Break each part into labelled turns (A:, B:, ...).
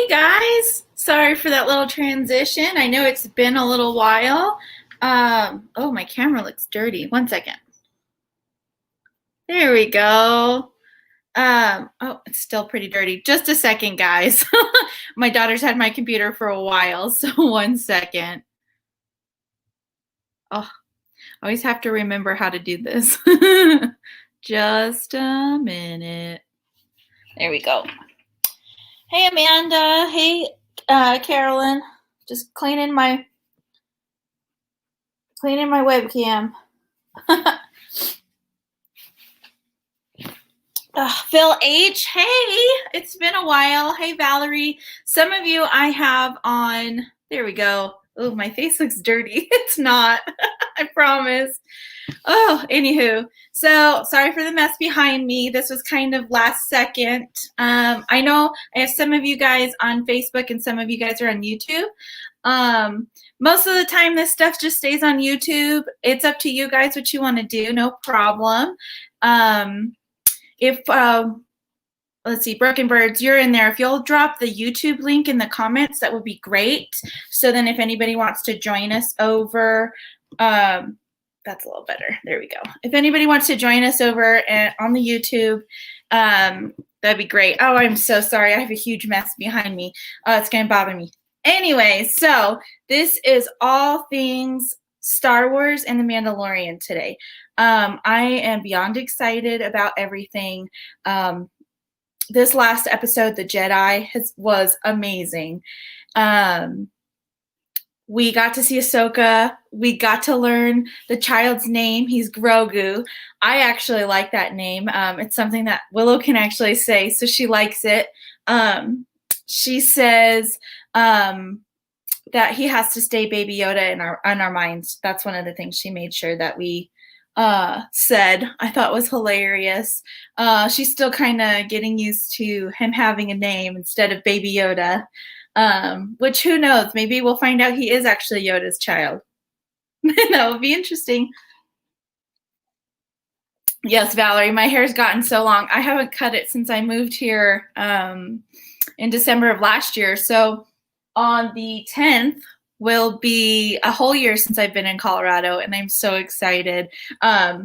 A: Hey guys, sorry for that little transition. I know it's been a little while. Oh, my camera looks dirty. One second. There we go. Oh, it's still pretty dirty. Just a second, guys. My daughter's had my computer for a while, so one second. Oh, I always have to remember how to do this. Just a minute. There we go. Hey, Amanda. Hey, Carolyn. Just cleaning my webcam. Phil H, hey, it's been a while. Hey, Valerie. Some of you I have on, there we go. Oh, my face looks dirty. It's not, I promise. Oh, anywho, so sorry for the mess behind me. This was kind of last second. I know I have some of you guys on Facebook and some of you guys are on YouTube. Most of the time this stuff just stays on YouTube. It's up to you guys what you want to do, no problem. If let's see, Broken Birds, you're in there. If you'll drop the YouTube link in the comments, that would be great. So then if anybody wants to join us over, that's a little better. There we go. If anybody wants to join us over on the YouTube, that'd be great. Oh, I'm so sorry. I have a huge mess behind me. It's going to bother me. Anyway, so this is all things Star Wars and The Mandalorian today. I am beyond excited about everything. This last episode, The Jedi, was amazing. We got to see Ahsoka. We got to learn the child's name. He's Grogu. I actually like that name. It's something that Willow can actually say, so she likes it. She says that he has to stay Baby Yoda in our minds. That's one of the things she made sure that we said. I thought was hilarious. She's still kind of getting used to him having a name instead of Baby Yoda, which who knows? Maybe we'll find out he is actually Yoda's child. That would be interesting. Yes, Valerie, my hair's gotten so long. I haven't cut it since I moved here in December of last year. So on the 10th will be a whole year since I've been in Colorado, and I'm so excited. I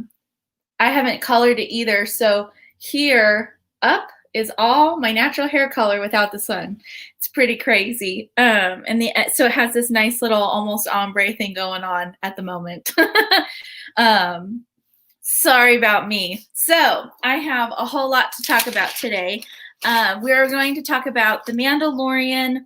A: haven't colored it either. So here up is all my natural hair color without the sun. It's pretty crazy. So it has this nice little almost ombre thing going on at the moment. Sorry about me. So I have a whole lot to talk about today. We're going to talk about The Mandalorian,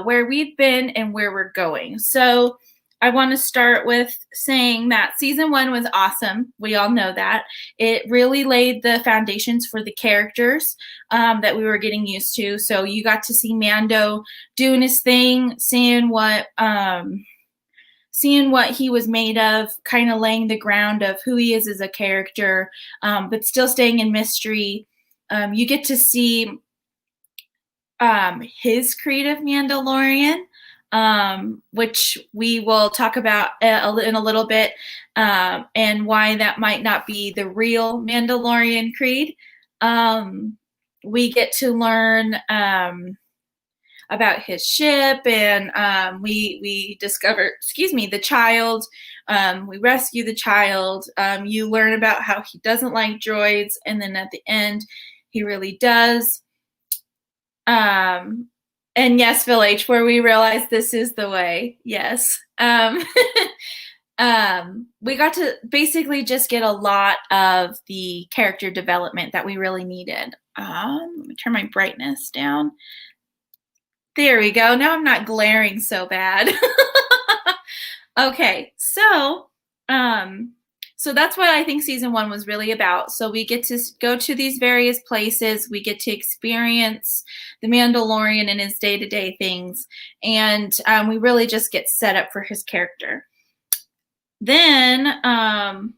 A: where we've been and where we're going. So I want to start with saying that season 1 was awesome. We all know that. It really laid the foundations for the characters that we were getting used to. So you got to see Mando doing his thing, seeing what he was made of, kind of laying the ground of who he is as a character, but still staying in mystery. You get to see his creative Mandalorian, which we will talk about in a little bit, and why that might not be the real Mandalorian Creed. We get to learn about his ship, and we discover, the child. We rescue the child. You learn about how he doesn't like droids, and then at the end, he really does. And yes, Phil H, where we realize this is the way. Yes. We got to basically just get a lot of the character development that we really needed. Let me turn my brightness down. There we go. Now I'm not glaring so bad. Okay, so that's what I think season 1 was really about. So we get to go to these various places. We get to experience the Mandalorian and his day-to-day things. And we really just get set up for his character. Then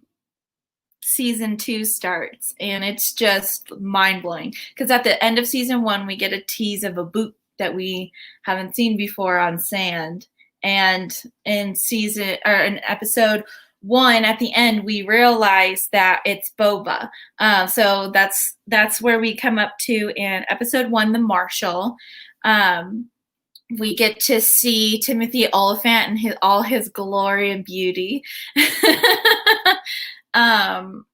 A: season 2 starts, and it's just mind-blowing. Because at the end of season 1, we get a tease of a boot that we haven't seen before on sand. And in episode 1, at the end, we realize that it's Boba. So that's where we come up to in episode 1, the Marshal. We get to see Timothy Oliphant and all his glory and beauty. um,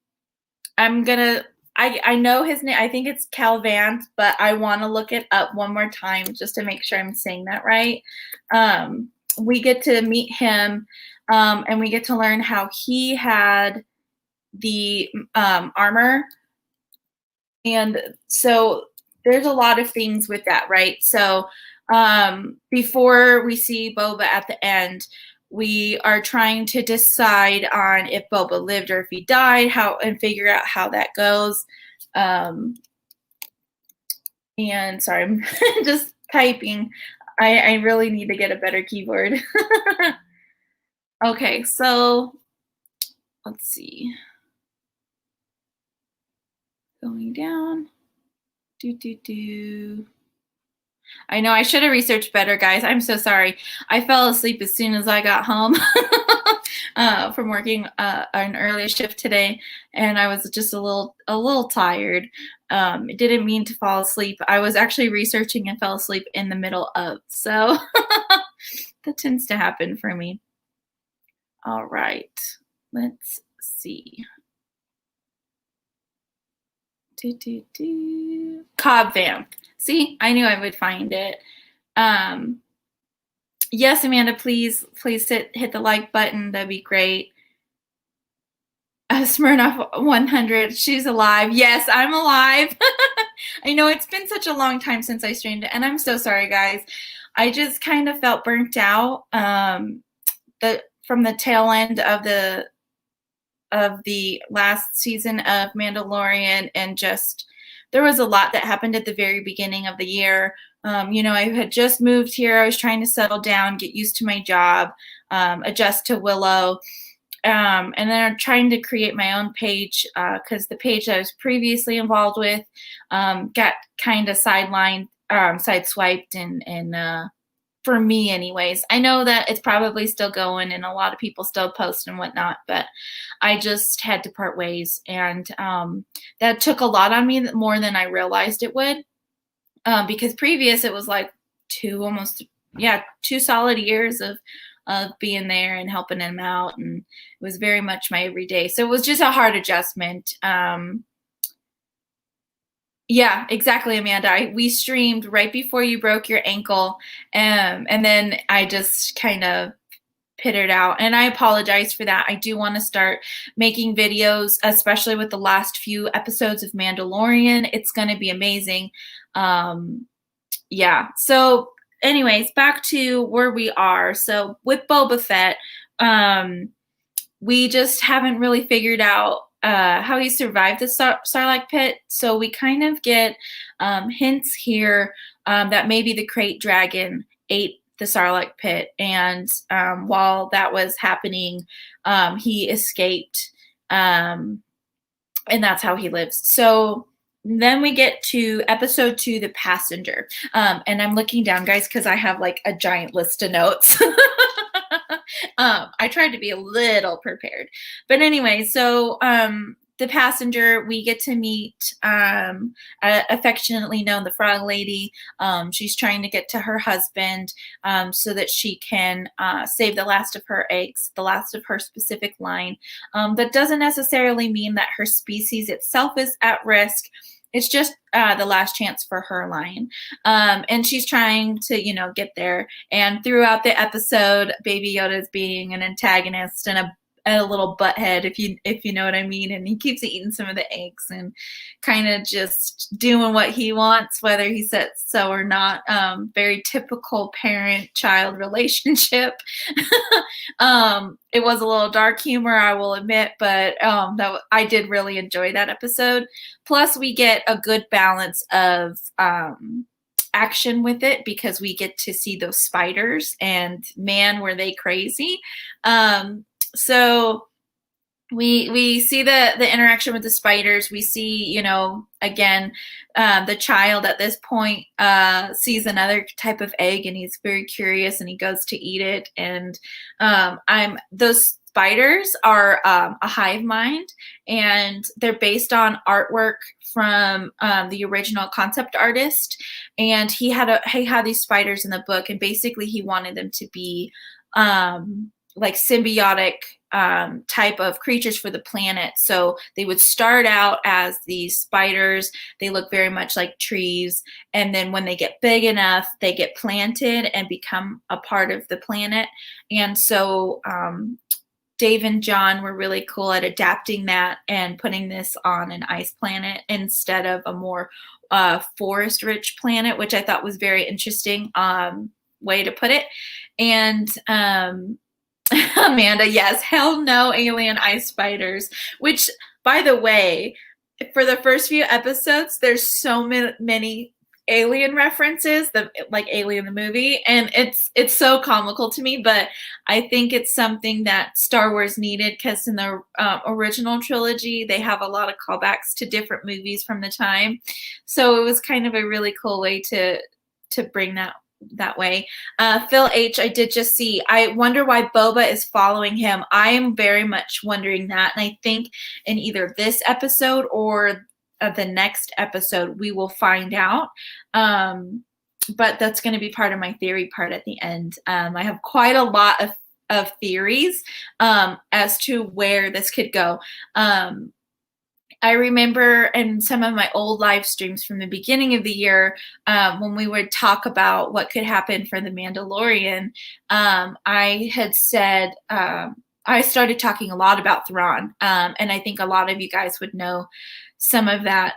A: I know his name. I think it's Calvant, but I want to look it up one more time just to make sure I'm saying that right. We get to meet him, and we get to learn how he had the armor. And so there's a lot of things with that, right? So before we see Boba at the end, we are trying to decide on if Boba lived or if he died, and figure out how that goes. And sorry, I'm just typing. I really need to get a better keyboard. Okay, so let's see. Going down. I know I should have researched better, guys. I'm so sorry. I fell asleep as soon as I got home from working an early shift today, and I was just a little tired. It didn't mean to fall asleep. I was actually researching and fell asleep in the middle of, so that tends to happen for me. All right, let's see. Cobb Vamp. See, I knew I would find it. Yes, Amanda, please hit the like button. That'd be great. Smirnoff 100. She's alive. Yes, I'm alive. I know it's been such a long time since I streamed it, and I'm so sorry, guys. I just kind of felt burnt out from the tail end of the last season of Mandalorian, and just there was a lot that happened at the very beginning of the year. I had just moved here. I was trying to settle down, get used to my job, adjust to Willow. And then I'm trying to create my own page because the page I was previously involved with got kind of sideswiped, and for me anyways. I know that it's probably still going and a lot of people still post and whatnot, but I just had to part ways, and that took a lot on me, more than I realized it would, because previous it was like 2 solid years of being there and helping him out, and it was very much my everyday. So it was just a hard adjustment. Yeah, exactly, Amanda. We streamed right before you broke your ankle, and then I just kind of pittered out, and I apologize for that. I do want to start making videos, especially with the last few episodes of Mandalorian. It's going to be amazing. Yeah. So anyways, back to where we are. So with Boba Fett, we just haven't really figured out how he survived the Sarlacc pit. So we kind of get hints here that maybe the crate dragon ate the Sarlacc pit, and while that was happening, he escaped, and that's how he lives. So then we get to episode 2, The Passenger. And I'm looking down, guys, because I have like a giant list of notes. I tried to be a little prepared. But anyway, so The Passenger, we get to meet affectionately known the Frog Lady. She's trying to get to her husband so that she can save the last of her eggs, the last of her specific line. That doesn't necessarily mean that her species itself is at risk. It's just the last chance for her line. And she's trying to, get there. And throughout the episode, Baby Yoda is being an antagonist and a little butthead, if you know what I mean. And he keeps eating some of the eggs and kind of just doing what he wants, whether he says so or not. Very typical parent-child relationship. It was a little dark humor, I will admit, but I did really enjoy that episode. Plus, we get a good balance of action with it, because we get to see those spiders, and man, were they crazy. So we see the interaction with the spiders. We see, again, the child at this point sees another type of egg, and he's very curious, and he goes to eat it. And those spiders are a hive mind, and they're based on artwork from the original concept artist. And he had these spiders in the book, and basically he wanted them to be like symbiotic type of creatures for the planet. So they would start out as these spiders. They look very much like trees. And then when they get big enough, they get planted and become a part of the planet. And so Dave and John were really cool at adapting that and putting this on an ice planet instead of a more forest-rich planet, which I thought was very interesting way to put it. And Amanda, yes, hell no alien ice spiders, which, by the way, for the first few episodes, there's so many alien references, like Alien the movie, and it's so comical to me, but I think it's something that Star Wars needed, because in the original trilogy, they have a lot of callbacks to different movies from the time. So it was kind of a really cool way to bring that way. Phil H, I did just see, I wonder why Boba is following him. I am very much wondering that, and I think in either this episode or the next episode we will find out, but that's going to be part of my theory part at the end. I have quite a lot of theories as to where this could go. I remember in some of my old live streams from the beginning of the year, when we would talk about what could happen for the Mandalorian, I had said, I started talking a lot about Thrawn, and I think a lot of you guys would know some of that.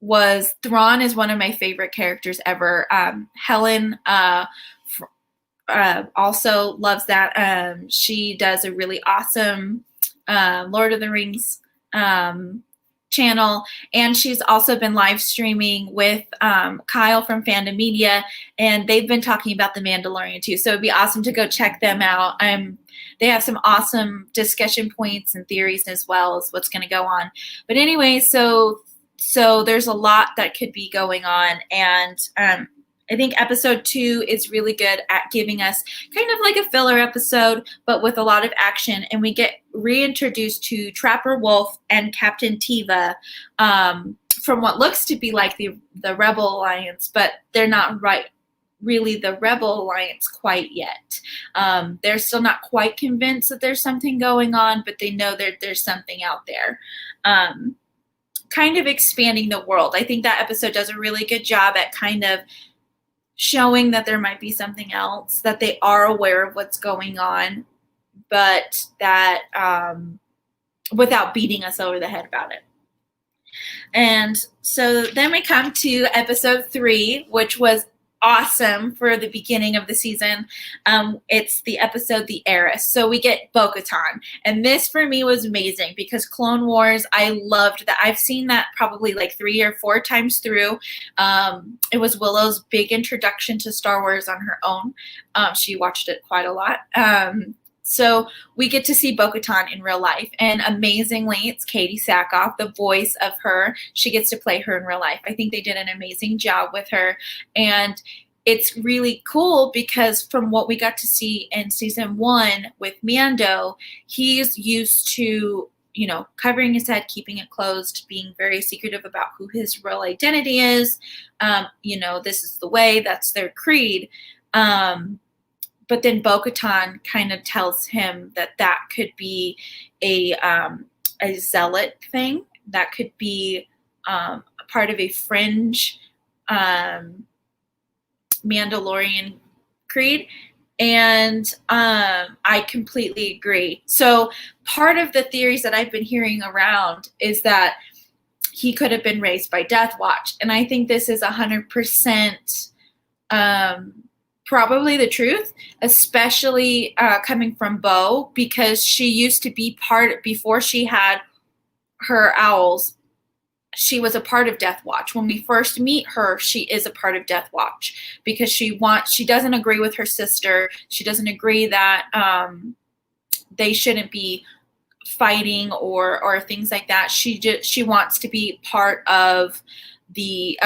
A: Was Thrawn is one of my favorite characters ever. Helen also loves that. She does a really awesome Lord of the Rings channel, and she's also been live streaming with Kyle from Fandom Media, and they've been talking about the Mandalorian too, so it'd be awesome to go check them out. They have some awesome discussion points and theories as well as what's going to go on. But anyway, so there's a lot that could be going on, and I think episode 2 is really good at giving us kind of like a filler episode, but with a lot of action. And we get reintroduced to Trapper Wolf and Captain Teva from what looks to be like the Rebel Alliance, but they're not really the Rebel Alliance quite yet. They're still not quite convinced that there's something going on, but they know that there's something out there. Kind of expanding the world. I think that episode does a really good job at kind of showing that there might be something else, that they are aware of what's going on, but that without beating us over the head about it. And so then we come to episode 3, which was awesome for the beginning of the season. It's the episode The Heiress. So we get Bo-Katan, and this for me was amazing because Clone Wars, I loved that. I've seen that probably like 3 or 4 times through. It was Willow's big introduction to Star Wars on her own. She watched it quite a lot. So we get to see Bo-Katan in real life, and amazingly, it's Katie Sackhoff, the voice of her. She gets to play her in real life. I think they did an amazing job with her, and it's really cool because from what we got to see in season 1 with Mando, he's used to, covering his head, keeping it closed, being very secretive about who his real identity is. This is the way, that's their creed. But then Bo-Katan kind of tells him that could be a zealot thing. That could be a part of a fringe Mandalorian creed. And I completely agree. So part of the theories that I've been hearing around is that he could have been raised by Death Watch. And I think this is 100% probably the truth, especially coming from Bo, because she used to be before she had her owls, she was a part of Death Watch. When we first meet her, she is a part of Death Watch because she doesn't agree with her sister. She doesn't agree that they shouldn't be fighting or things like that. She wants to be part of the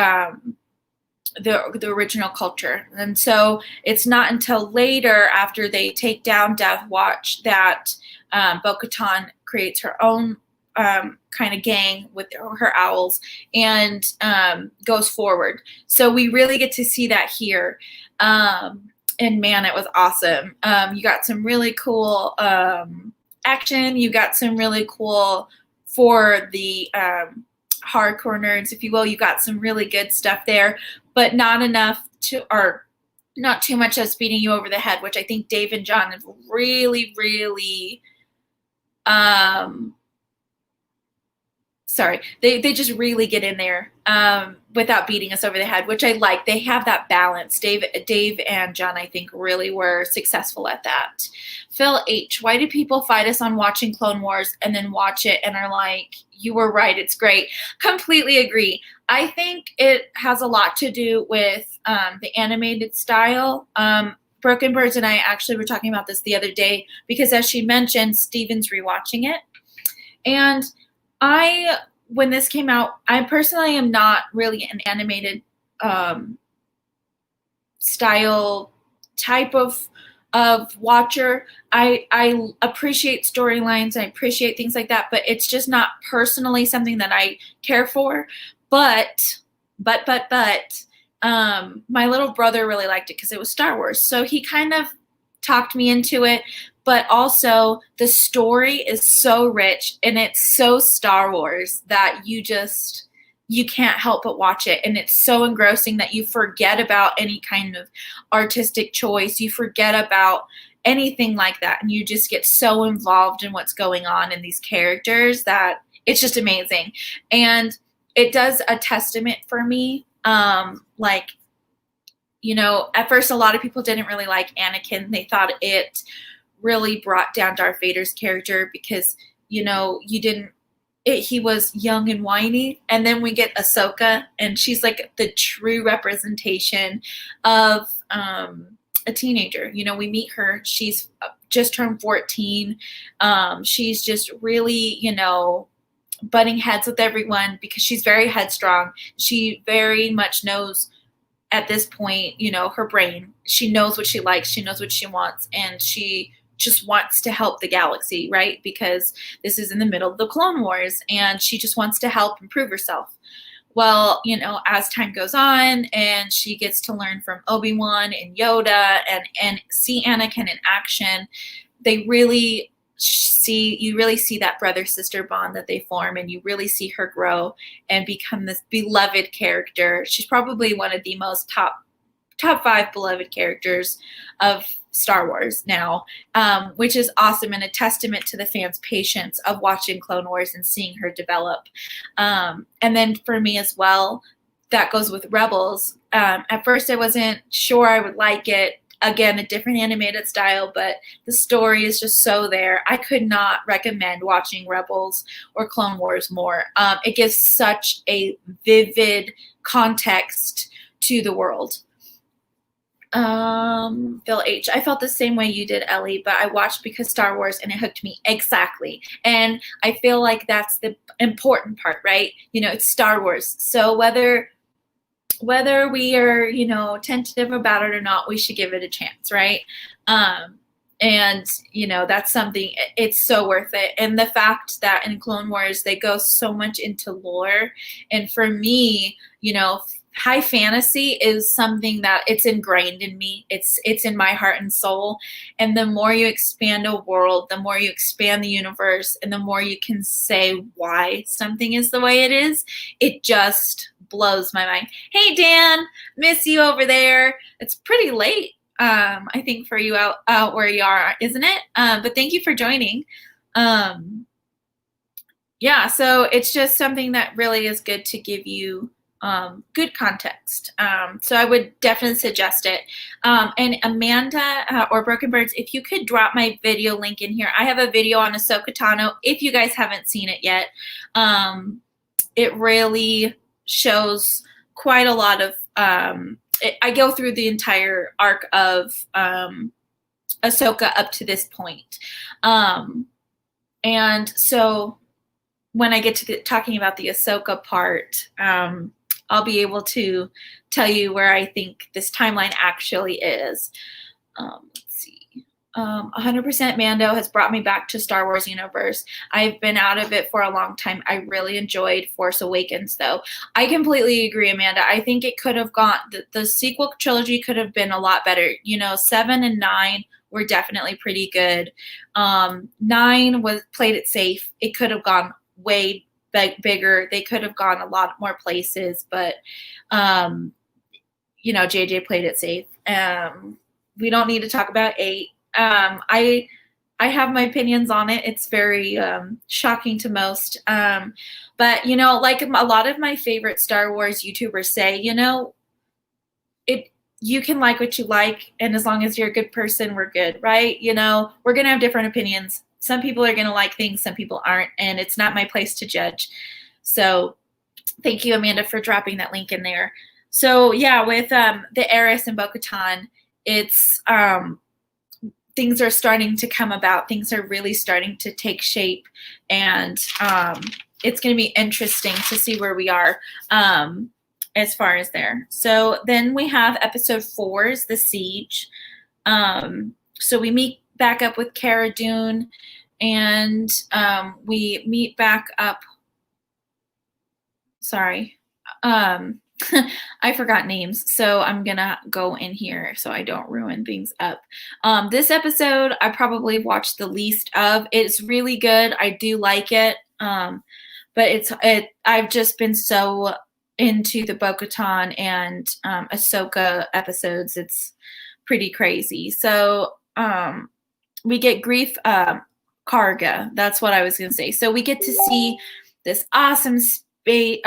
A: the original culture. And so it's not until later, after they take down Death Watch, that Bo-Katan creates her own kind of gang with her owls and goes forward. So we really get to see that here. And man, it was awesome. You got some really cool action. You got some really cool, for the hardcore nerds, if you will, you got some really good stuff there, but not enough to, or not too much as beating you over the head, which I think Dave and John have really, really, they just really get in there without beating us over the head, which I like. They have that balance. Dave and John, I think, really were successful at that. Phil H., why do people fight us on watching Clone Wars and then watch it and are like, you were right, it's great? Completely agree. I think it has a lot to do with the animated style. Broken Birds and I actually were talking about this the other day because, as she mentioned, Steven's rewatching it. And when this came out, I personally am not really an animated style type of watcher. I appreciate storylines, I appreciate things like that, but it's just not personally something that I care for. But my little brother really liked it because it was Star Wars, so he kind of talked me into it. But also, the story is so rich and it's so Star Wars that you can't help but watch it. And it's so engrossing that you forget about any kind of artistic choice. You forget about anything like that. And you just get so involved in what's going on in these characters that it's just amazing. And it does a testament for me. At first, a lot of people didn't really like Anakin. They thought it really brought down Darth Vader's character because, he was young and whiny. And then we get Ahsoka, and she's like the true representation of a teenager. We meet her. She's just turned 14. She's just really, butting heads with everyone because she's very headstrong. She very much knows at this point, her brain. She knows what she likes. She knows what she wants. And she just wants to help the galaxy, right? Because this is in the middle of the Clone Wars, and she just wants to help improve herself. Well, as time goes on and she gets to learn from Obi-Wan and Yoda and see Anakin in action, you really see that brother-sister bond that they form, and you really see her grow and become this beloved character. She's probably one of the most top 5 beloved characters of Star Wars now, which is awesome and a testament to the fans' patience of watching Clone Wars and seeing her develop. And then for me as well, that goes with Rebels. At first, I wasn't sure I would like it. Again, a different animated style, but the story is just so there. I could not recommend watching Rebels or Clone Wars more. It gives such a vivid context to the world. Phil H., I felt the same way you did, Ellie, but I watched because Star Wars and it hooked me. Exactly. And I feel like that's the important part, right? It's Star Wars. So whether we are, tentative about it or not, we should give it a chance, right? And that's something, it's so worth it. And the fact that in Clone Wars, they go so much into lore. And for me, high fantasy is something that it's ingrained in me. It's in my heart and soul. And the more you expand a world, the more you expand the universe, and the more you can say why something is the way it is, it just blows my mind. Hey, Dan, miss you over there. It's pretty late, I think, for you out where you are, isn't it? But thank you for joining. Yeah, so it's just something that really is good to give you good context. So I would definitely suggest it. And Amanda or Broken Birds, if you could drop my video link in here. I have a video on Ahsoka Tano if you guys haven't seen it yet. It really shows quite a lot of I go through the entire arc of Ahsoka up to this point. And so when I get to talking about the Ahsoka part, I'll be able to tell you where I think this timeline actually is. Let's see. 100% Mando has brought me back to Star Wars universe. I've been out of it for a long time. I really enjoyed Force Awakens, though. I completely agree, Amanda. I think it could have gone, the sequel trilogy could have been a lot better. 7 and 9 were definitely pretty good. 9 played it safe. It could have gone way bigger. They could have gone a lot more places, but JJ played it safe. We don't need to talk about 8. I have my opinions on it. It's very shocking to most. But like a lot of my favorite Star Wars YouTubers say, you can like what you like, and as long as you're a good person, we're good, right? We're gonna have different opinions. Some people are gonna like things, some people aren't, and it's not my place to judge. So thank you, Amanda, for dropping that link in there. So yeah, with the Heiress and Bo-Katan, it's things are starting to come about. Things are really starting to take shape, and it's going to be interesting to see where we are as far as there. So then we have episode 4's The Siege. So we meet back up with Cara Dune, and we meet back up. Sorry. I forgot names, so I'm gonna go in here so I don't ruin things up. This episode I probably watched the least of. It's really good. I do like it, but I've just been so into the Bo-Katan and Ahsoka episodes. It's pretty crazy. So we get Grief Karga. That's what I was gonna say. So we get to see this awesome space.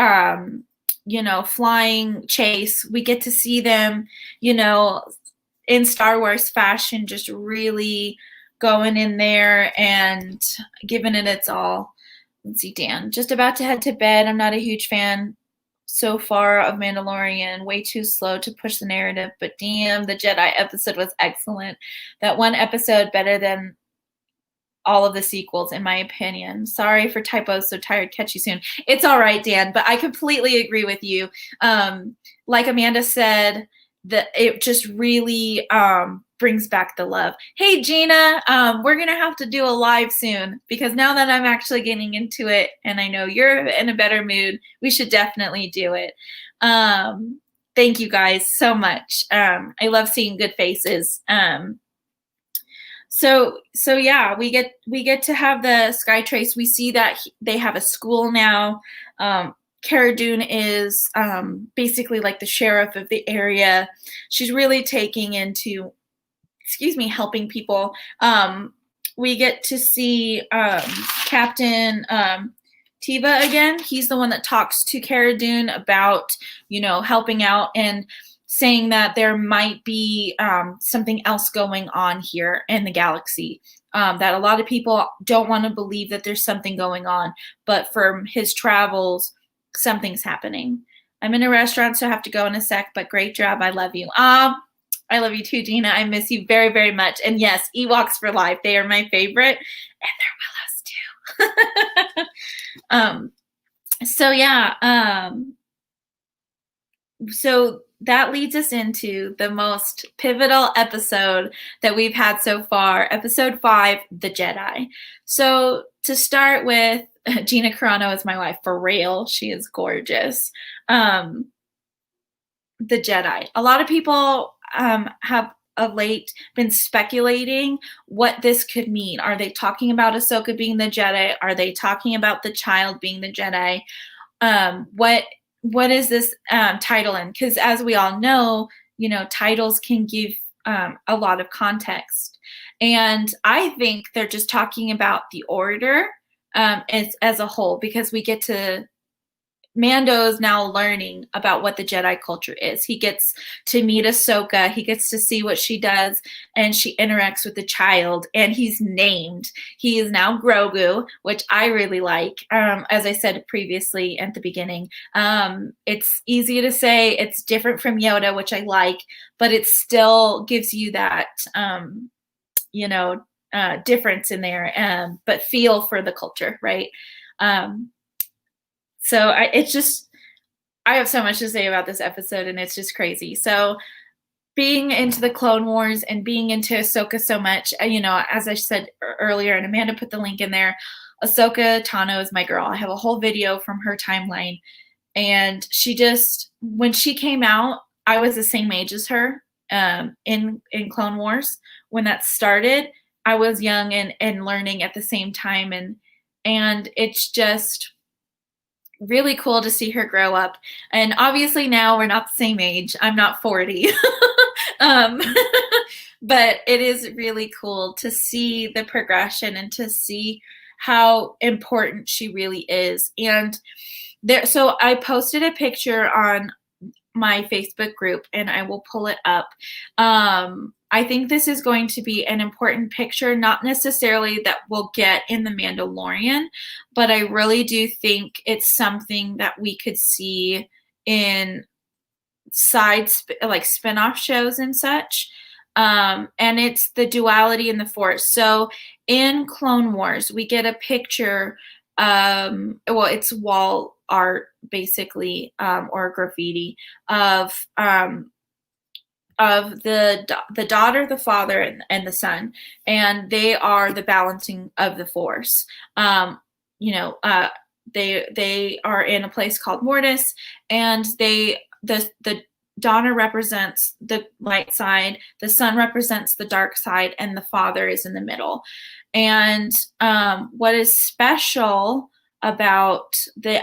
A: Flying chase. We get to see them, in Star Wars fashion, just really going in there and giving it its all. Let's see, Dan. Just about to head to bed. I'm not a huge fan so far of Mandalorian. Way too slow to push the narrative, but damn, the Jedi episode was excellent. That one episode better than all of the sequels, in my opinion. Sorry for typos. So tired. Catch you soon. It's all right, Dan, but I completely agree with you. Like Amanda said, that it just really brings back the love. Hey, Gina, we're going to have to do a live soon, because now that I'm actually getting into it and I know you're in a better mood, we should definitely do it. Thank you guys so much. I love seeing good faces. So yeah, we get to have the Sky Trace. We see that they have a school now. Cara Dune is basically like the sheriff of the area. She's really taking into, helping people. We get to see Captain Teva again. He's the one that talks to Cara Dune about, helping out and saying that there might be something else going on here in the galaxy, that a lot of people don't want to believe that there's something going on, but from his travels, something's happening. I'm in a restaurant, so I have to go in a sec, but great job. I love you. I love you too, Gina. I miss you very, very much. And yes, Ewoks for life. They are my favorite, and they're Willows too. So yeah, so that leads us into the most pivotal episode that we've had so far, episode 5, The Jedi. So to start with, Gina Carano is my wife, for real. She is gorgeous. The Jedi. A lot of people have of late been speculating what this could mean. Are they talking about Ahsoka being the Jedi? Are they talking about the child being the Jedi? What is this title in? Because as we all know, titles can give a lot of context. And I think they're just talking about the order as a whole, because we get to, Mando's now learning about what the Jedi culture is. He gets to meet Ahsoka. He gets to see what she does, and she interacts with the child, and he's named. He is now Grogu, which I really like. As I said previously at the beginning, it's easy to say. It's different from Yoda, which I like, but it still gives you that, difference in there, but feel for the culture, right? So I have so much to say about this episode, and it's just crazy. So, being into the Clone Wars and being into Ahsoka so much, as I said earlier, and Amanda put the link in there, Ahsoka Tano is my girl. I have a whole video from her timeline, and when she came out, I was the same age as her in Clone Wars when that started. I was young and learning at the same time, and it's just really cool to see her grow up. And obviously now we're not the same age. I'm not 40. um, but it is really cool to see the progression and to see how important she really is. And so I posted a picture on my Facebook group, and I will pull it up. I think this is going to be an important picture, not necessarily that we'll get in The Mandalorian, but I really do think it's something that we could see in like spin-off shows and such. And it's the duality in the Force. So in Clone Wars, we get a picture, it's wall art basically, or graffiti of the daughter, the father, and the son, and they are the balancing of the Force. They are in a place called Mortis, and the Donna represents the light side, the son represents the dark side, and the father is in the middle. And what is special about the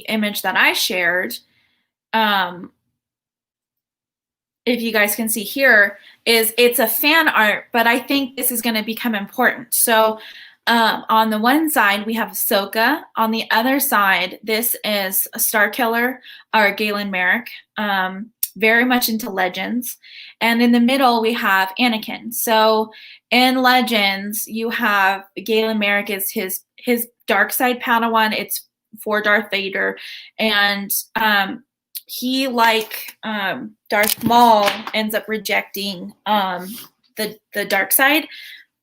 A: image that I shared, if you guys can see here, is it's a fan art, but I think this is going to become important. So on the one side, we have Ahsoka. On the other side, this is a Starkiller, or Galen Merrick, very much into Legends. And in the middle, we have Anakin. So in Legends, you have Galen Merrick is his dark side Padawan. It's for Darth Vader. And he, like Darth Maul, ends up rejecting the dark side,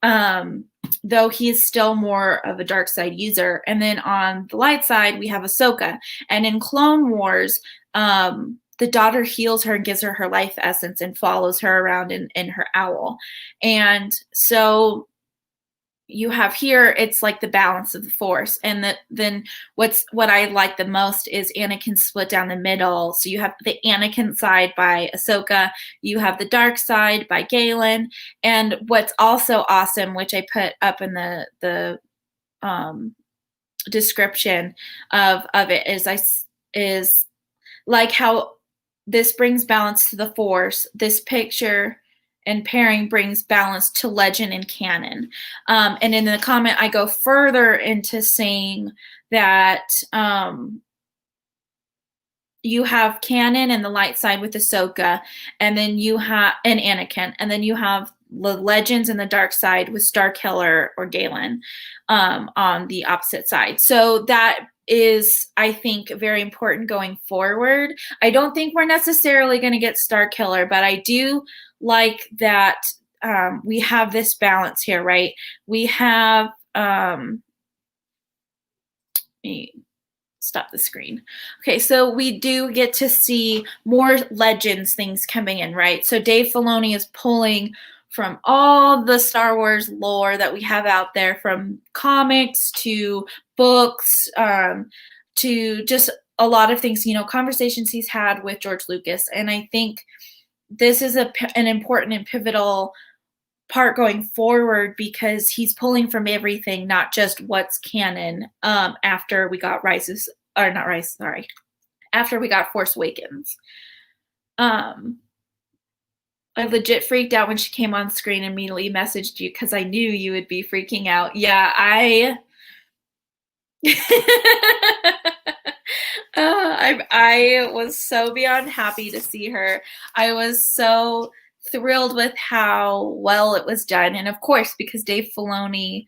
A: though he is still more of a dark side user. And then on the light side, we have Ahsoka. And in Clone Wars, the daughter heals her and gives her life essence and follows her around in her owl. And so you have here, it's like the balance of the Force. And then what I like the most is Anakin split down the middle. So you have the Anakin side by Ahsoka, you have the dark side by Galen. And what's also awesome, which I put up in the description of it, is like how this brings balance to the Force. This picture and pairing brings balance to legend and canon. And in the comment, I go further into saying that you have canon and the light side with Ahsoka, and then you have Anakin, and then you have the legends and the dark side with Starkiller or Galen on the opposite side. So that is, I think, very important going forward. I don't think we're necessarily going to get Starkiller, but I do like that we have this balance here, right? We have, let me stop the screen. Okay, so we do get to see more Legends things coming in, right? So Dave Filoni is pulling from all the Star Wars lore that we have out there, from comics to books, to just a lot of things, conversations he's had with George Lucas. And I think this is an important and pivotal part going forward, because he's pulling from everything, not just what's canon, after we got after we got Force Awakens. I legit freaked out when she came on screen and immediately messaged you because I knew you would be freaking out. Yeah, I was so beyond happy to see her. I was so thrilled with how well it was done. And of course, because Dave Filoni,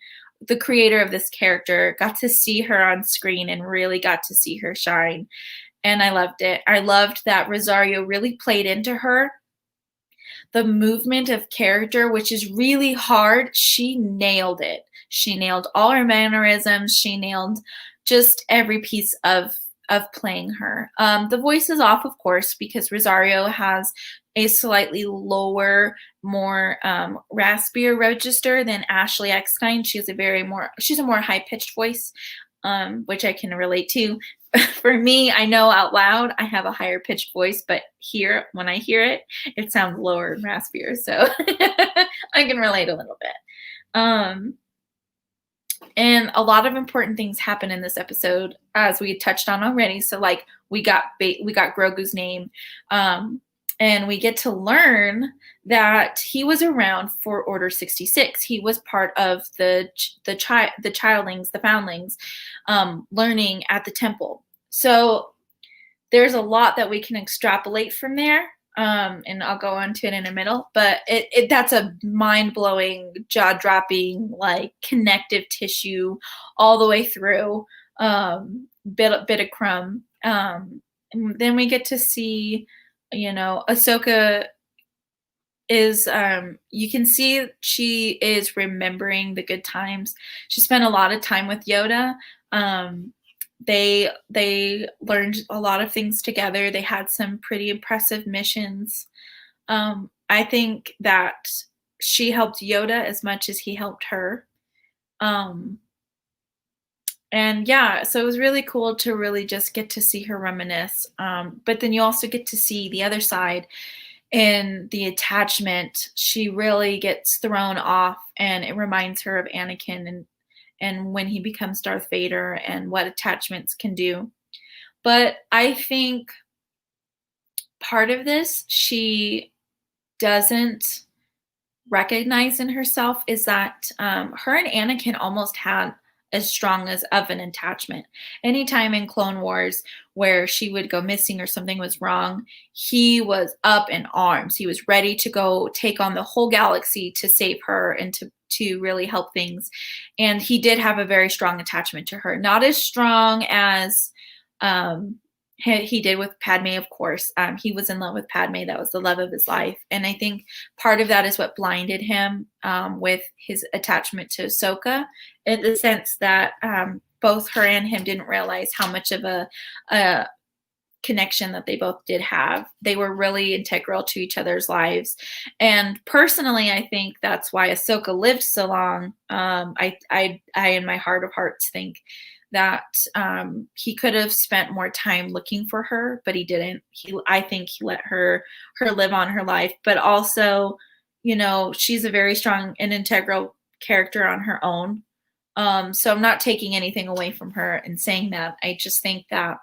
A: the creator of this character, got to see her on screen and really got to see her shine. And I loved it. I loved that Rosario really played into her. The movement of character, which is really hard, she nailed it. She nailed all her mannerisms. She nailed just every piece of playing her. The voice is off, of course, because Rosario has a slightly lower, more raspier register than Ashley Eckstein. She's a more high pitched voice, which I can relate to. For me, I know out loud I have a higher pitched voice, but here, when I hear it, it sounds lower and raspier. So I can relate a little bit. And a lot of important things happen in this episode, as we touched on already. So, like, we got Grogu's name, and we get to learn that he was around for Order 66. He was part of the childlings, the foundlings, learning at the temple. So there's a lot that we can extrapolate from there. And I'll go into it in a minute, but that's a mind-blowing, jaw-dropping, like, connective tissue all the way through, bit of crumb. And then we get to see, Ahsoka is, you can see she is remembering the good times. She spent a lot of time with Yoda. They learned a lot of things together. They had some pretty impressive missions. I think that she helped Yoda as much as he helped her. And yeah, so it was really cool to really just get to see her reminisce. But then you also get to see the other side in the attachment. She really gets thrown off, and it reminds her of Anakin and when he becomes Darth Vader and what attachments can do. But I think part of this she doesn't recognize in herself is that her and Anakin almost had as strong as of an attachment. Anytime in Clone Wars where she would go missing or something was wrong, he was up in arms. He was ready to go take on the whole galaxy to save her and to really help things. And he did have a very strong attachment to her. Not as strong as he did with Padme, of course. He was in love with Padme. That was the love of his life. And I think part of that is what blinded him with his attachment to Ahsoka, in the sense that both her and him didn't realize how much of a connection that they both did have. They were really integral to each other's lives. And personally, I think that's why Ahsoka lived so long. I in my heart of hearts think that he could have spent more time looking for her, but he didn't. I think he let her live on her life. But also, she's a very strong and integral character on her own. So I'm not taking anything away from her and saying that. I just think that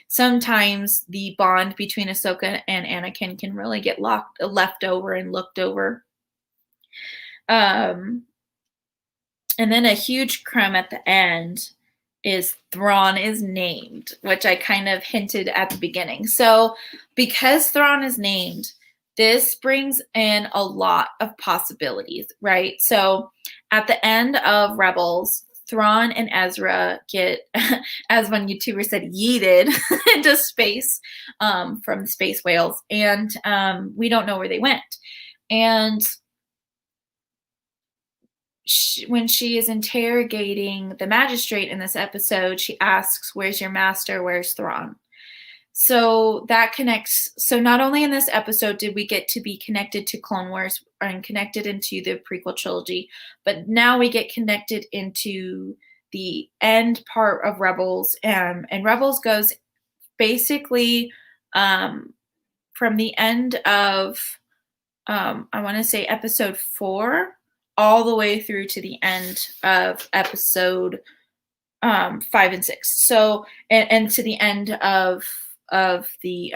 A: sometimes the bond between Ahsoka and Anakin can really get left over and looked over. And then a huge crumb at the end is Thrawn is named, which I kind of hinted at the beginning. So because Thrawn is named, this brings in a lot of possibilities, right? So at the end of Rebels, Thrawn and Ezra get, as one YouTuber said, yeeted into space from the space whales. And we don't know where they went. And when she is interrogating the magistrate in this episode, she asks, "Where's your master? Where's Thrawn?" So that connects. So not only in this episode did we get to be connected to Clone Wars and connected into the prequel trilogy, but now we get connected into the end part of Rebels. And Rebels goes basically from the end of, I want to say episode 4, all the way through to the end of episode 5 and 6. So, and to the end of the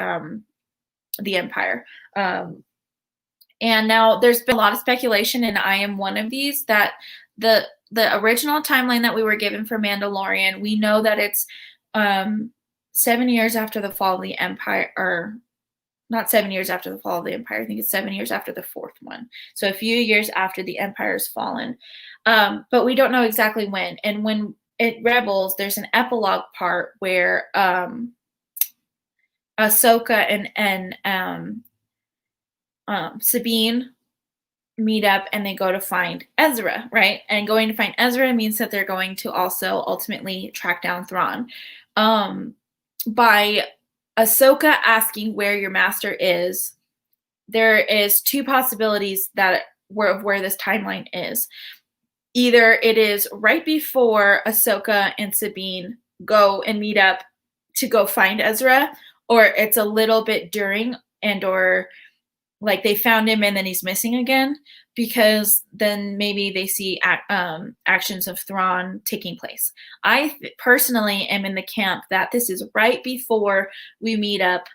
A: Empire. And now there's been a lot of speculation, and I am one of these, that the original timeline that we were given for Mandalorian, we know that it's 7 years after the fall of the Empire, or not 7 years after the fall of the Empire. I think it's 7 years after the 4th one. So a few years after the Empire's fallen. But we don't know exactly when. And when at Rebels, there's an epilogue part where Ahsoka and Sabine meet up and they go to find Ezra, right? And going to find Ezra means that they're going to also ultimately track down Thrawn. By Ahsoka asking where your master is, there is two possibilities that of where this timeline is. Either it is right before Ahsoka and Sabine go and meet up to go find Ezra, or it's a little bit during, and or like they found him and then he's missing again, because then maybe they see actions of Thrawn taking place. I personally am in the camp that this is right before we meet up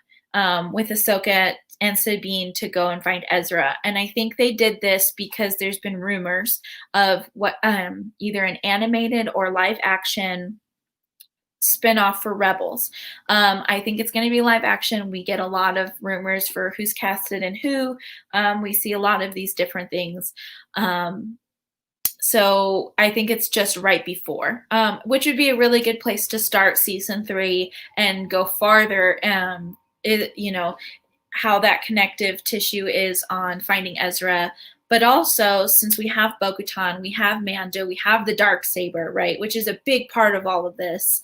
A: with Ahsoka and Sabine to go and find Ezra. And I think they did this because there's been rumors of what either an animated or live action spinoff for Rebels. I think it's going to be live action. We get a lot of rumors for who's casted and who. We see a lot of these different things. So I think it's just right before, which would be a really good place to start season 3 and go farther. How that connective tissue is on finding Ezra. But also, since we have Bo-Katan, we have Mando, we have the Darksaber, right, which is a big part of all of this.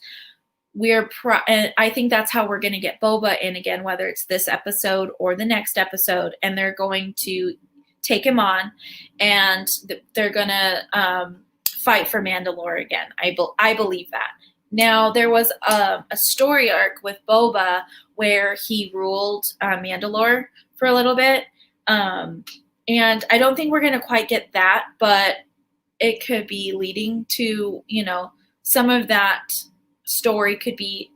A: And I think that's how we're going to get Boba in again, whether it's this episode or the next episode, and they're going to take him on, and they're going to fight for Mandalore again. I believe that. Now, there was a story arc with Boba where he ruled Mandalore for a little bit, and I don't think we're going to quite get that, but it could be leading to, some of that story could be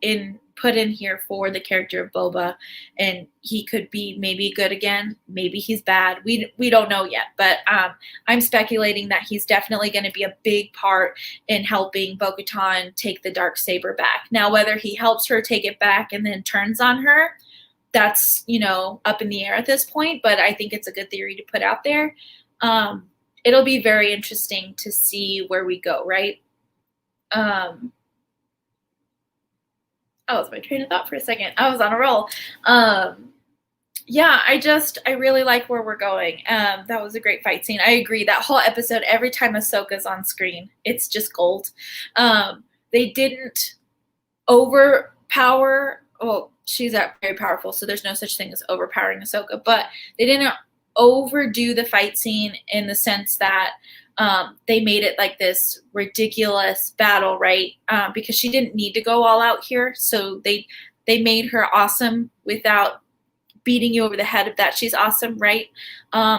A: put in here for the character of Boba, and he could be maybe good again, maybe he's bad. We don't know yet, but I'm speculating that he's definitely going to be a big part in helping Bo-Katan take the Darksaber back. Now, whether he helps her take it back and then turns on her, that's up in the air at this point, but I think it's a good theory to put out there. It'll be very interesting to see where we go, right? I lost my train of thought for a second. I was on a roll. I really like where we're going. That was a great fight scene. I agree. That whole episode, every time Ahsoka's on screen, it's just gold. They didn't overpower. Well, she's very powerful, so there's no such thing as overpowering Ahsoka. But they didn't overdo the fight scene in the sense that they made it like this ridiculous battle, right? Because she didn't need to go all out here. So they made her awesome without beating you over the head of that she's awesome, right?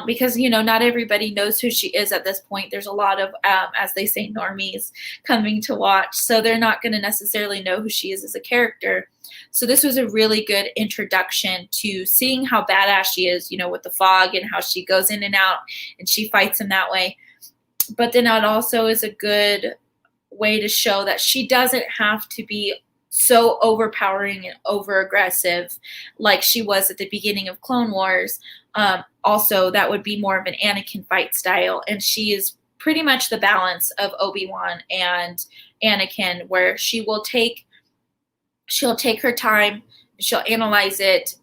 A: Because, not everybody knows who she is at this point. There's a lot of, as they say, normies coming to watch. So they're not going to necessarily know who she is as a character. So this was a really good introduction to seeing how badass she is, with the fog and how she goes in and out and she fights him that way. But then it also is a good way to show that she doesn't have to be so overpowering and over aggressive like she was at the beginning of Clone Wars. Also, that would be more of an Anakin fight style. And she is pretty much the balance of Obi-Wan and Anakin, where she'll take her time, she'll analyze it,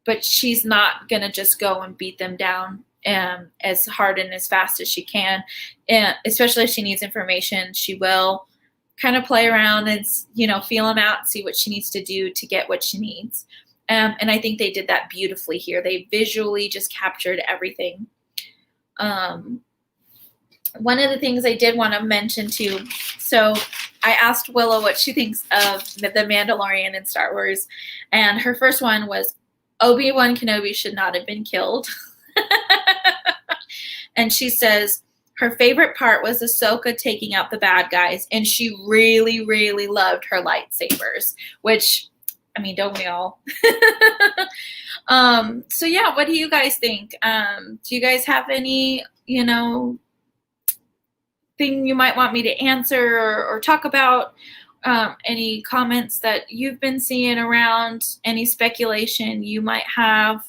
A: but she's not going to just go and beat them down as hard and as fast as she can. And especially if she needs information, she will kind of play around and, feel them out, see what she needs to do to get what she needs. And I think they did that beautifully here. They visually just captured everything. One of the things I did want to mention too, so I asked Willow what she thinks of the Mandalorian in Star Wars, and her first one was Obi-Wan Kenobi should not have been killed. And she says her favorite part was Ahsoka taking out the bad guys, and she really, really loved her lightsabers, which, don't we all? So yeah, what do you guys think? Do you guys have any, thing you might want me to answer or talk about? Any comments that you've been seeing around, any speculation you might have?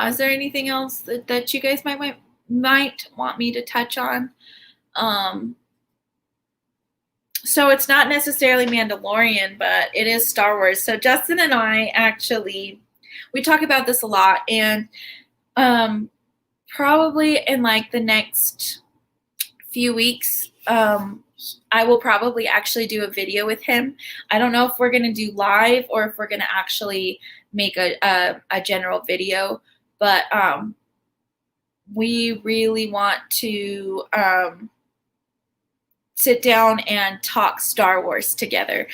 A: Is there anything else that you guys might want me to touch on? So it's not necessarily Mandalorian, but it is Star Wars. So Justin and I actually we talk about this a lot, and probably in like the next few weeks, I will probably actually do a video with him. I don't know if we're going to do live or if we're going to actually make a general video, but we really want to sit down and talk Star Wars together.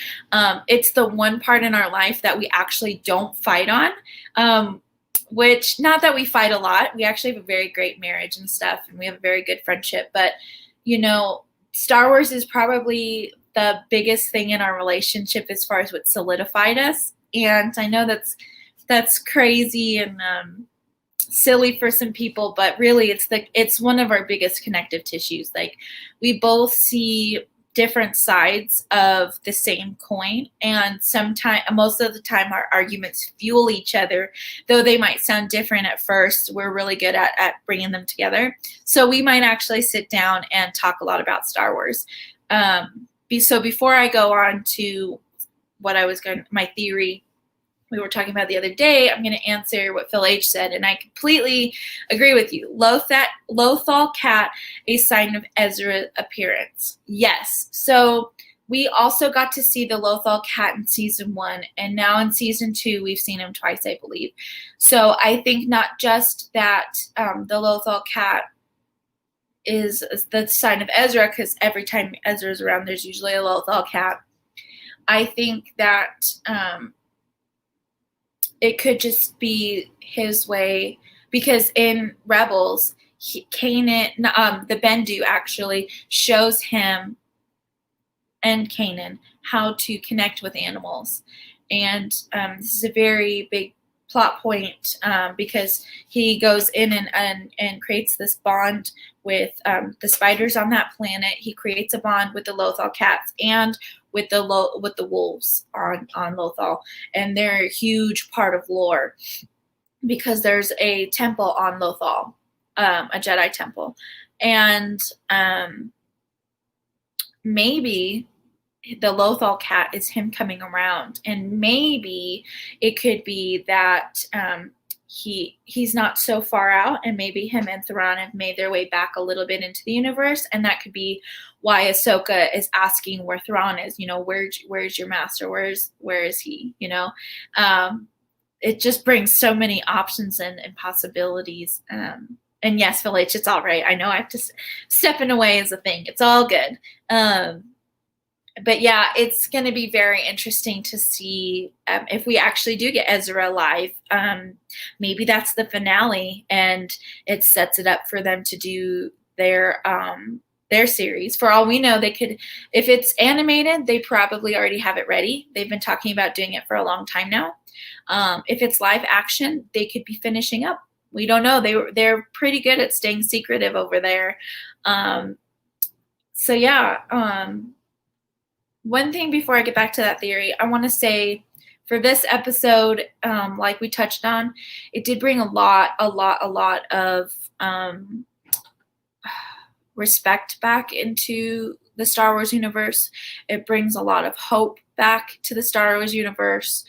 A: It's the one part in our life that we actually don't fight on. Which, not that we fight a lot, we actually have a very great marriage and stuff, and we have a very good friendship, but Star Wars is probably the biggest thing in our relationship as far as what solidified us. And I know that's crazy and silly for some people, but really it's one of our biggest connective tissues. Like, we both see different sides of the same coin, and most of the time our arguments fuel each other, though they might sound different at first. We're really good at bringing them together, so we might actually sit down and talk a lot about Star Wars. So before I go on to my theory we were talking about the other day, I'm going to answer what Phil H said, and I completely agree with you. Lothal cat, a sign of Ezra appearance. Yes. So we also got to see the Lothal cat in season 1, and now in season 2 we've seen him twice, I believe. So I think not just that the Lothal cat is the sign of Ezra, because every time Ezra's around there's usually a Lothal cat. I think that it could just be his way, because in Rebels, Kanan, the Bendu actually shows him and Kanan how to connect with animals. And this is a very big plot point, because he goes in and creates this bond with the spiders on that planet. He creates a bond with the Lothal cats and with the wolves on Lothal, and they're a huge part of lore, because there's a temple on Lothal, a Jedi temple, and maybe the Lothal cat is him coming around, and maybe it could be that he's not so far out, and maybe him and Thrawn have made their way back a little bit into the universe, and that could be why Ahsoka is asking where Thrawn is. Where's your master? Where is he? It just brings so many options and possibilities. And yes, Phil H, it's all right. I know I have to stepping away is a thing. It's all good. But yeah, it's going to be very interesting to see if we actually do get Ezra alive. Maybe that's the finale, and it sets it up for them to do their series. For all we know, they could, if it's animated, they probably already have it ready. They've been talking about doing it for a long time now. If it's live action, they could be finishing up. We don't know. They're pretty good at staying secretive over there. So yeah. One thing before I get back to that theory, I want to say for this episode, like we touched on, it did bring a lot of respect back into the Star Wars universe. It brings a lot of hope back to the Star Wars universe.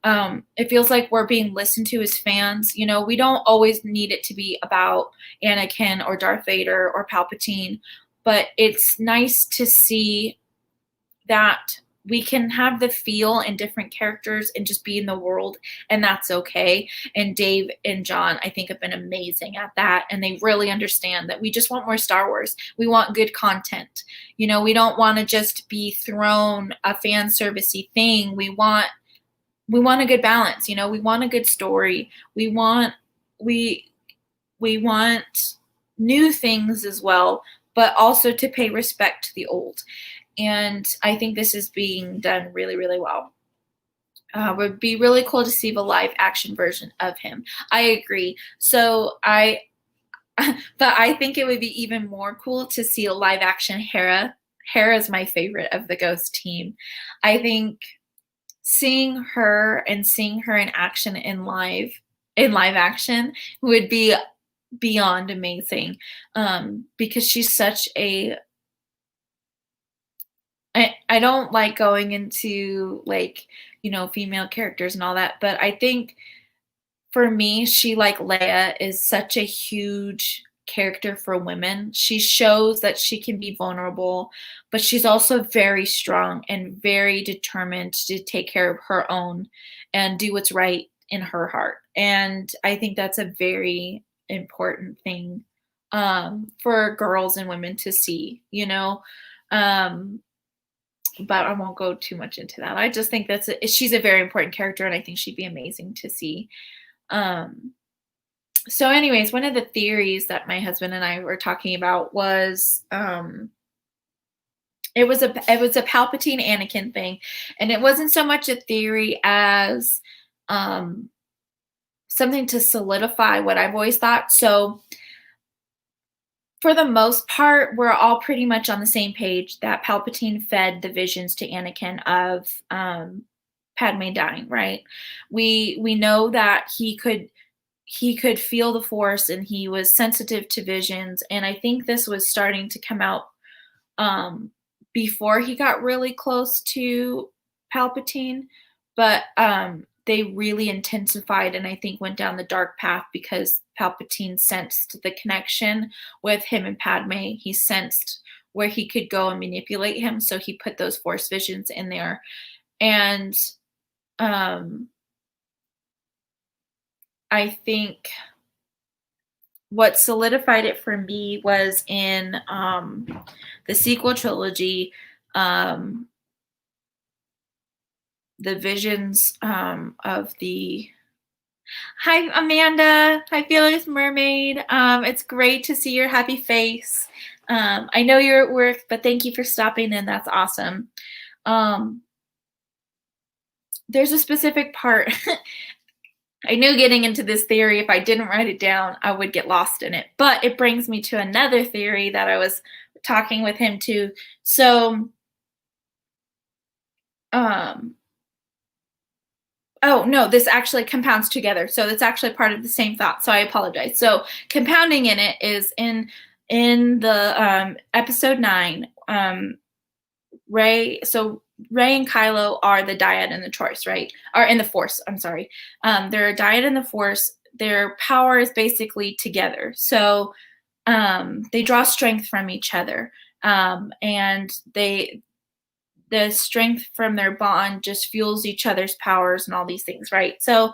A: It feels like we're being listened to as fans. We don't always need it to be about Anakin or Darth Vader or Palpatine, but it's nice to see that we can have the feel in different characters and just be in the world, and that's okay. And Dave and John, I think, have been amazing at that, and they really understand that we just want more Star Wars. We want good content. We don't want to just be thrown a fan servicey thing. We want a good balance. We want a good story. We want new things as well, but also to pay respect to the old. And I think this is being done really, really well. Would be really cool to see the live action version of him. I agree. But I think it would be even more cool to see a live action Hera. Hera is my favorite of the Ghost team. I think seeing her in action in live action would be beyond amazing, because she's such a I don't like going into female characters and all that, but I think for me, she, like Leia, is such a huge character for women. She shows that she can be vulnerable, but she's also very strong and very determined to take care of her own and do what's right in her heart. And I think that's a very important thing for girls and women to see, you know. Um, but I won't go too much into that. I just think she's a very important character, and I think she'd be amazing to see. Um, so anyways, one of the theories that my husband and I were talking about was it was a Palpatine Anakin thing, and it wasn't so much a theory as um something to solidify what I've always thought. So for the most part, we're all pretty much on the same page that Palpatine fed the visions to Anakin of Padme dying, right? We know that he could feel the Force, and he was sensitive to visions, and I think this was starting to come out um, before he got really close to Palpatine, but they really intensified and I think went down the dark path because Palpatine sensed the connection with him and Padme. He sensed where he could go and manipulate him, so he put those Force visions in there. And um, I think what solidified it for me was in the sequel trilogy, the visions of the Hi, Amanda. Hi, Fearless Mermaid. It's great to see your happy face. I know you're at work, but thank you for stopping in. That's awesome. There's a specific part. I knew getting into this theory, if I didn't write it down, I would get lost in it. But it brings me to another theory that I was talking with him too. So, oh no, this actually compounds together. So it's actually part of the same thought. So I apologize. So compounding in it is in the episode 9, Rey. So Rey and Kylo are the dyad and the Choice, right? Are in the Force. I'm sorry. They're a dyad and the Force. Their power is basically together. So they draw strength from each other, and the strength from their bond just fuels each other's powers and all these things, right? So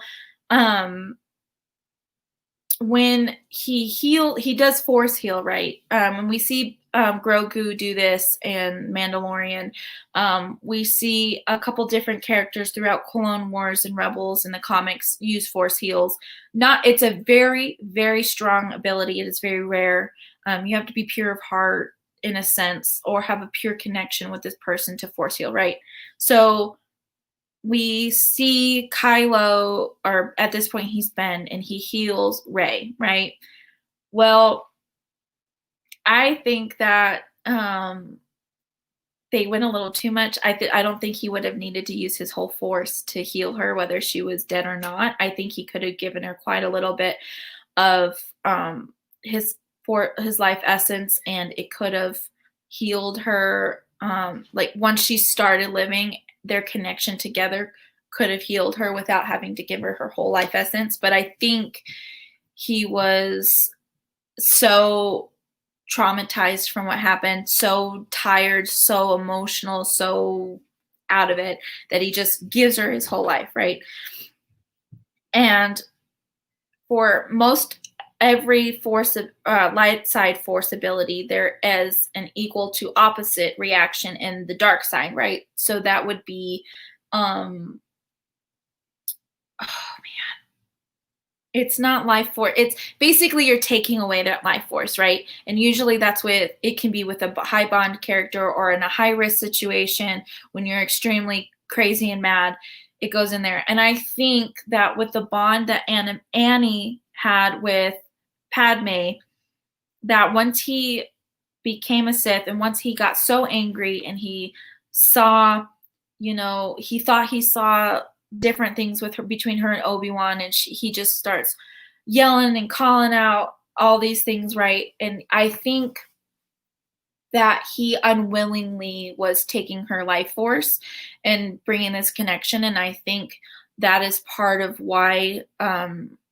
A: when he does force heal, right? When we see Grogu do this and Mandalorian, we see a couple different characters throughout Clone Wars and Rebels in the comics use force heals. It's a very, very strong ability. It is very rare. You have to be pure of heart in a sense, or have a pure connection with this person to force heal, right? So we see Kylo, or at this point he's Ben, and he heals Rey, right? Well, I think that they went a little too much. I don't think he would have needed to use his whole force to heal her, whether she was dead or not. I think he could have given her quite a little bit of his life essence, and it could have healed her. Like once she started living, their connection together could have healed her without having to give her her whole life essence. But I think he was so traumatized from what happened, so tired, so emotional, so out of it, that he just gives her his whole life, right? And for most every force of light side force ability, there is an equal to opposite reaction in the dark side, right? So that would be oh man, it's not life force. It's basically you're taking away that life force, right? And usually that's with, it can be with a high bond character or in a high risk situation when you're extremely crazy and mad, it goes in there. And I think that with the bond that Annie had with Padme, that once he became a Sith and once he got so angry and he saw, he thought he saw different things with her, between her and Obi-Wan, and he just starts yelling and calling out all these things, right? And I think that he unwillingly was taking her life force and bringing this connection, and I think that is part of why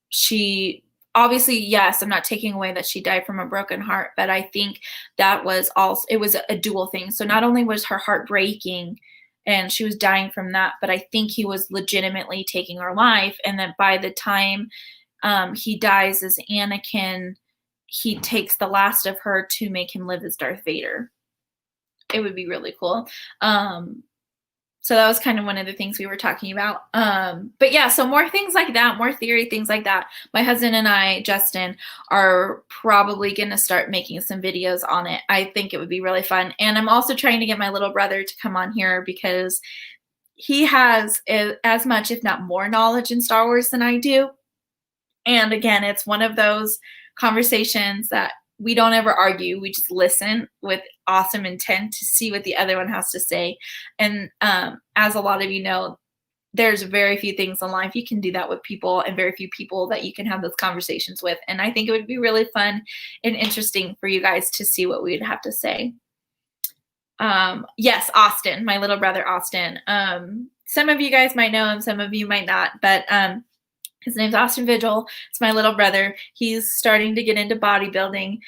A: she obviously, yes, I'm not taking away that she died from a broken heart, but I think that was also, it was a dual thing. So not only was her heart breaking and she was dying from that, but I think he was legitimately taking her life. And that by the time he dies as Anakin, he takes the last of her to make him live as Darth Vader. It would be really cool. So that was kind of one of the things we were talking about. But yeah, so more things like that, more theory, things like that. My husband and I, Justin, are probably going to start making some videos on it. I think it would be really fun. And I'm also trying to get my little brother to come on here because he has as much, if not more, knowledge in Star Wars than I do. And again, it's one of those conversations that we don't ever argue. We just listen with awesome intent to see what the other one has to say. And as a lot of you know, there's very few things in life you can do that with people, and very few people that you can have those conversations with. And I think it would be really fun and interesting for you guys to see what we would have to say. Yes, Austin, my little brother, Austin. Some of you guys might know him, some of you might not, but his name's Austin Vigil. It's my little brother. He's starting to get into bodybuilding.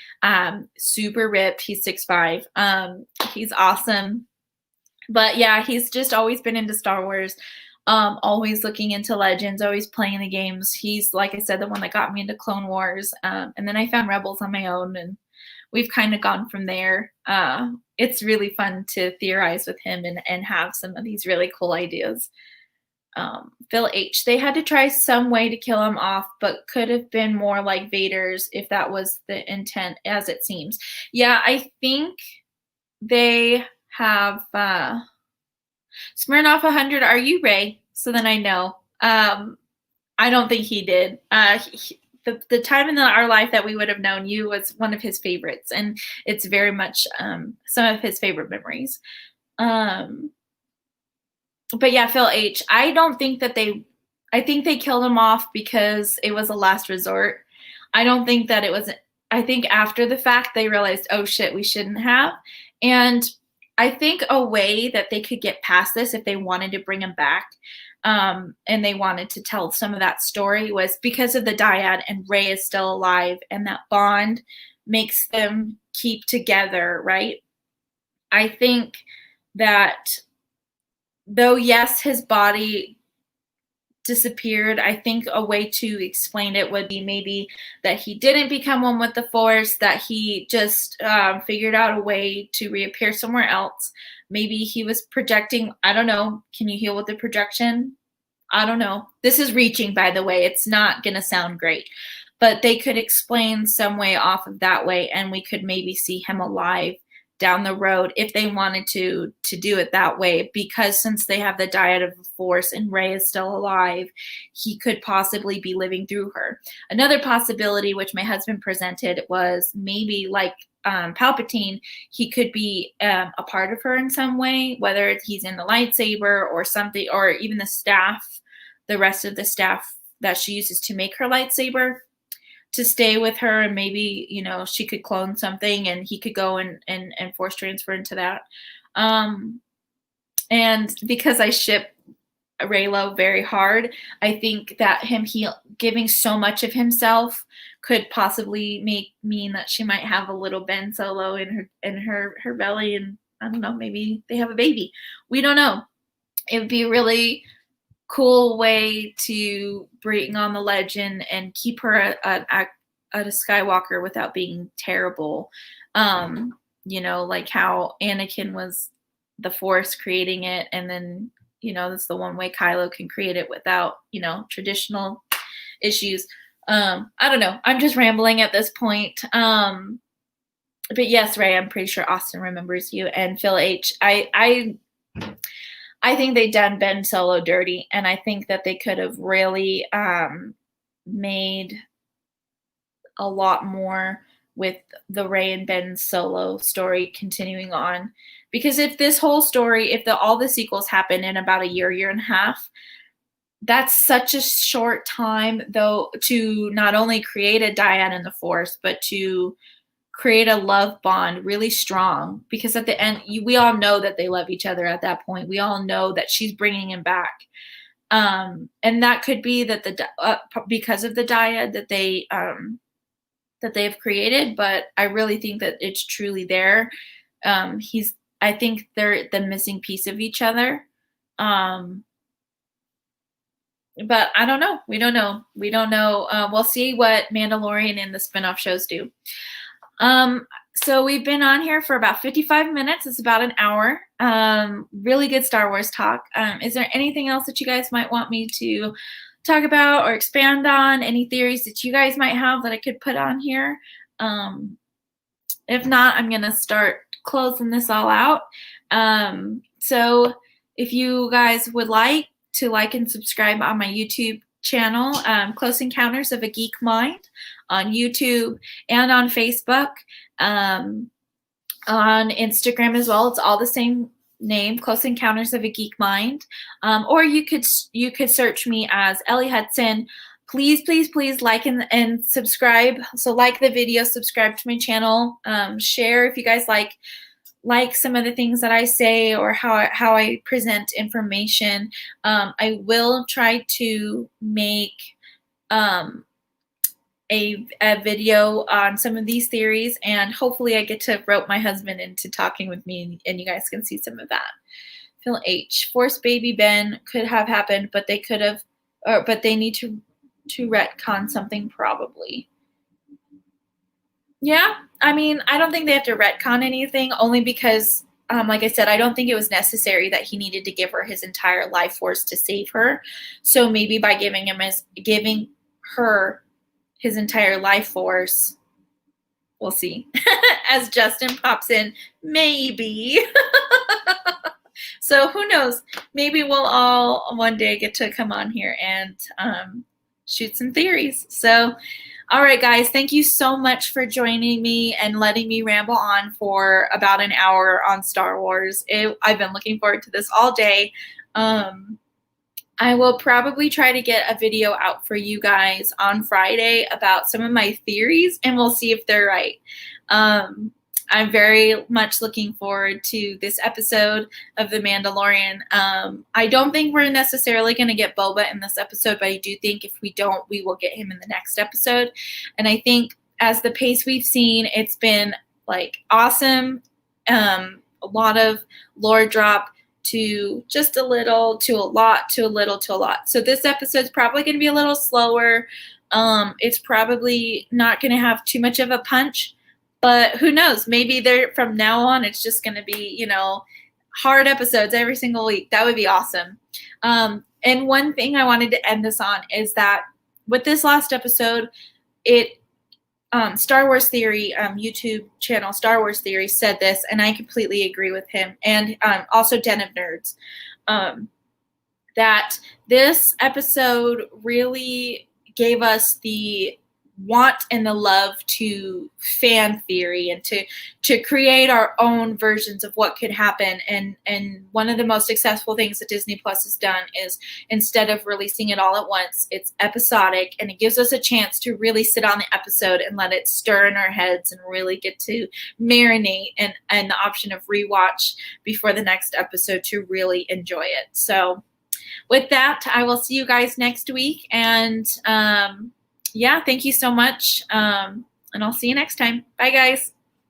A: Super ripped. He's 6'5". He's awesome. But yeah, he's just always been into Star Wars. Always looking into Legends, always playing the games. He's, like I said, the one that got me into Clone Wars. And then I found Rebels on my own, and we've kind of gone from there. It's really fun to theorize with him and have some of these really cool ideas. Phil H. They had to try some way to kill him off, but could have been more like Vader's if that was the intent, as it seems. Yeah, I think they have Smirnoff 100. Are you Ray? So then I know. I don't think he did. The time in our life that we would have known you was one of his favorites, and it's very much some of his favorite memories. But yeah, Phil H. I don't think that I think they killed him off because it was a last resort. I don't think that it was, I think after the fact they realized, oh shit, we shouldn't have. And I think a way that they could get past this if they wanted to bring him back, and they wanted to tell some of that story, was because of the dyad and Rey is still alive, and that bond makes them keep together, right? I think that though, yes, his body disappeared, I think a way to explain it would be maybe that he didn't become one with the Force, that he just figured out a way to reappear somewhere else. Maybe he was projecting. I don't know. Can you heal with the projection? I don't know. This is reaching, by the way. It's not going to sound great. But they could explain some way off of that way, and we could maybe see him alive down the road if they wanted to do it that way, because since they have the dyad of the Force and Rey is still alive, he could possibly be living through her. Another possibility, which my husband presented, was maybe like Palpatine, he could be a part of her in some way, whether he's in the lightsaber or something, or even the staff, the rest of the staff that she uses to make her lightsaber, to stay with her, and maybe, you know, she could clone something and he could go and force transfer into that. And because I ship Reylo very hard, I think that him giving so much of himself could possibly mean that she might have a little Ben Solo in her belly, and I don't know, maybe they have a baby. We don't know. It would be really cool way to bring on the legend and keep her a Skywalker without being terrible. You know, like how Anakin was the Force creating it, and then, you know, that's the one way Kylo can create it without, you know, traditional issues. I don't know. I'm just rambling at this point. But yes, Ray, I'm pretty sure Austin remembers you. And Phil H. I think they done Ben Solo dirty, and I think that they could have really made a lot more with the Rey and Ben Solo story continuing on. Because if this whole story, if all the sequels happen in about a year and a half, that's such a short time, though, to not only create a dyad in the Force, but to create a love bond really strong, because at the end we all know that they love each other at that point. We all know that she's bringing him back. And that could be that because of the dyad that they've created, but I really think that it's truly there. I think they're the missing piece of each other. But I don't know. We don't know. We don't know. We'll see what Mandalorian and the spinoff shows do. So we've been on here for about 55 minutes. It's about an hour. Really good Star Wars talk. Is there anything else that you guys might want me to talk about or expand on? Any theories that you guys might have that I could put on here? If not, I'm going to start closing this all out. So if you guys would like to like and subscribe on my YouTube channel, Close Encounters of a Geek Mind, on YouTube and on Facebook, on Instagram as well. It's all the same name, Close Encounters of a Geek Mind. Or you could search me as Ellie Hudson. Please, please, please like and subscribe. So like the video, subscribe to my channel, share if you guys like some of the things that I say or how I present information. I will try to make a video on some of these theories, and hopefully I get to rope my husband into talking with me, and you guys can see some of that. Phil H. Force Baby Ben could have happened, but they need to retcon something probably. Yeah, I mean, I don't think they have to retcon anything, only because, like I said, I don't think it was necessary that he needed to give her his entire life force to save her. So maybe by giving her his entire life force, we'll see. As Justin pops in, maybe. So who knows? Maybe we'll all one day get to come on here and shoot some theories. So, all right, guys, thank you so much for joining me and letting me ramble on for about an hour on Star Wars. I've been looking forward to this all day. I will probably try to get a video out for you guys on Friday about some of my theories, and we'll see if they're right. I'm very much looking forward to this episode of The Mandalorian. I don't think we're necessarily going to get Boba in this episode, but I do think if we don't, we will get him in the next episode. And I think as the pace we've seen, it's been like awesome. A lot of lore drop to just a little, to a lot, to a little, to a lot. So this episode's probably going to be a little slower. It's probably not going to have too much of a punch. But who knows? Maybe from now on, it's just going to be, hard episodes every single week. That would be awesome. And one thing I wanted to end this on is that with this last episode, Star Wars Theory, YouTube channel Star Wars Theory said this, and I completely agree with him. And also Den of Nerds, that this episode really gave us the want and the love to fan theory and to create our own versions of what could happen. And one of the most successful things that Disney Plus has done is, instead of releasing it all at once, it's episodic, and it gives us a chance to really sit on the episode and let it stir in our heads and really get to marinate, and the option of rewatch before the next episode to really enjoy it. So with that, I will see you guys next week, and yeah, thank you so much. And I'll see you next time. Bye, guys.